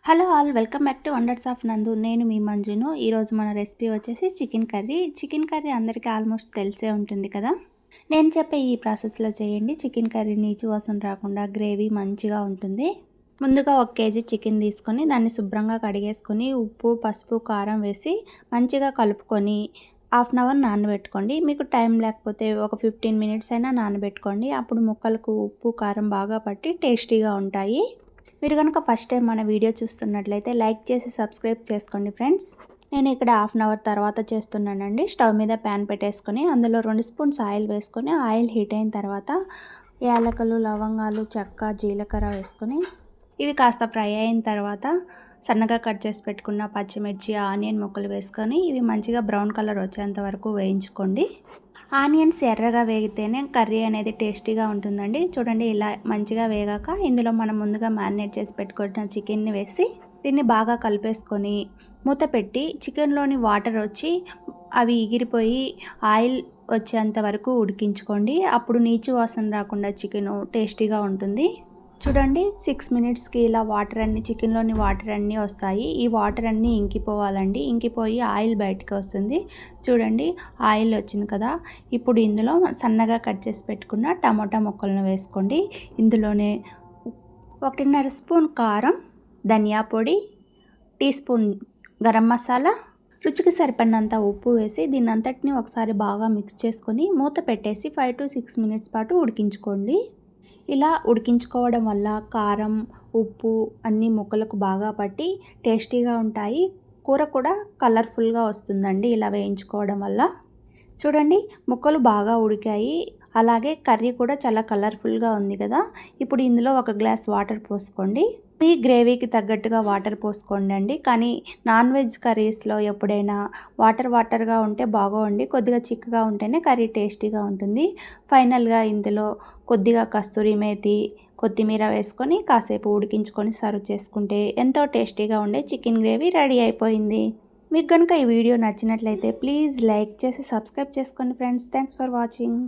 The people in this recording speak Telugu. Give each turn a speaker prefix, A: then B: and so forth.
A: Hello all, welcome back to wonders of నందు. నేను మీ మంజును. ఈరోజు మన రెసిపీ వచ్చేసి చికెన్ కర్రీ. చికెన్ కర్రీ అందరికీ ఆల్మోస్ట్ తెలిసే ఉంటుంది కదా. నేను చెప్పే ఈ ప్రాసెస్లో చేయండి. చికెన్ కర్రీ నీచు వాసన రాకుండా గ్రేవీ మంచిగా ఉంటుంది. ముందుగా 1 కేజీ చికెన్ తీసుకొని దాన్ని శుభ్రంగా కడిగేసుకొని ఉప్పు, పసుపు, కారం వేసి మంచిగా కలుపుకొని హాఫ్ అన్ అవర్ నానబెట్టుకోండి. మీకు టైం లేకపోతే ఒక 15 మినిట్స్ అయినా నానబెట్టుకోండి. అప్పుడు ముక్కలకు ఉప్పు, కారం బాగా పట్టి టేస్టీగా ఉంటాయి. మీరు కనుక ఫస్ట్ టైం మన వీడియో చూస్తున్నట్లయితే లైక్ చేసి సబ్స్క్రైబ్ చేసుకోండి ఫ్రెండ్స్. నేను ఇక్కడ హాఫ్ అన్ అవర్ తర్వాత చేస్తున్నానండి. స్టవ్ మీద ప్యాన్ పెట్టేసుకొని అందులో 2 స్పూన్స్ ఆయిల్ వేసుకొని ఆయిల్ హీట్ అయిన తర్వాత యాలకులు, లవంగాలు, చెక్క, జీలకర్ర వేసుకొని ఇవి కాస్త ఫ్రై అయిన తర్వాత సన్నగా కట్ చేసి పెట్టుకున్న పచ్చిమిర్చి, ఆనియన్ ముక్కలు వేసుకొని ఇవి మంచిగా బ్రౌన్ కలర్ వచ్చేంత వరకు వేయించుకోండి. ఆనియన్స్ ఎర్రగా వేగితేనే కర్రీ అనేది టేస్టీగా ఉంటుందండి. చూడండి, ఇలా మంచిగా వేగాక ఇందులో మనం ముందుగా మ్యారినేట్ చేసి పెట్టుకున్న చికెన్ని వేసి దీన్ని బాగా కలిపేసుకొని మూత పెట్టి చికెన్లోని వాటర్ వచ్చి అవి ఎగిరిపోయి ఆయిల్ వచ్చేంత వరకు ఉడికించుకోండి. అప్పుడు నీచు వాసన రాకుండా చికెన్ టేస్టీగా ఉంటుంది. చూడండి, 6 మినిట్స్కి ఇలా చికెన్లోని వాటర్ అన్నీ వస్తాయి. ఈ వాటర్ అన్నీ ఇంకిపోవాలండి. ఇంకిపోయి ఆయిల్ బయటకు వస్తుంది. చూడండి, ఆయిల్ వచ్చింది కదా. ఇప్పుడు ఇందులో సన్నగా కట్ చేసి పెట్టుకున్న టమోటా ముక్కలను వేసుకోండి. ఇందులోనే 1.5 స్పూన్ కారం, ధనియా పొడి, టీ స్పూన్ గరం మసాలా, రుచికి సరిపడినంత ఉప్పు వేసి దీన్ని అంతటిని ఒకసారి బాగా మిక్స్ చేసుకొని మూత పెట్టేసి 5 to 6 మినిట్స్ పాటు ఉడికించుకోండి. ఇలా ఉడికించుకోవడం వల్ల కారం, ఉప్పు అన్నీ ముక్కలకు బాగా పట్టి టేస్టీగా ఉంటాయి. కూర కూడా కలర్ఫుల్గా వస్తుందండి ఇలా వేయించుకోవడం వల్ల. చూడండి, ముక్కలు బాగా ఉడికాయి. అలాగే కర్రీ కూడా చాలా కలర్ఫుల్గా ఉంది కదా. ఇప్పుడు ఇందులో 1 గ్లాస్ వాటర్ పోసుకోండి. మీ గ్రేవీకి తగ్గట్టుగా వాటర్ పోసుకోండి అండి. కానీ నాన్ వెజ్ కర్రీస్లో ఎప్పుడైనా వాటర్గా ఉంటే బాగోండి. కొద్దిగా చిక్కగా ఉంటేనే కర్రీ టేస్టీగా ఉంటుంది. ఫైనల్గా ఇందులో కొద్దిగా కస్తూరి మేతి, కొత్తిమీర వేసుకొని కాసేపు ఉడికించుకొని సర్వ్ చేసుకుంటే ఎంతో టేస్టీగా ఉండే చికెన్ గ్రేవీ రెడీ అయిపోయింది. మీకు కనుక ఈ వీడియో నచ్చినట్లయితే ప్లీజ్ లైక్ చేసి సబ్స్క్రైబ్ చేసుకోండి ఫ్రెండ్స్. Thanks for watching.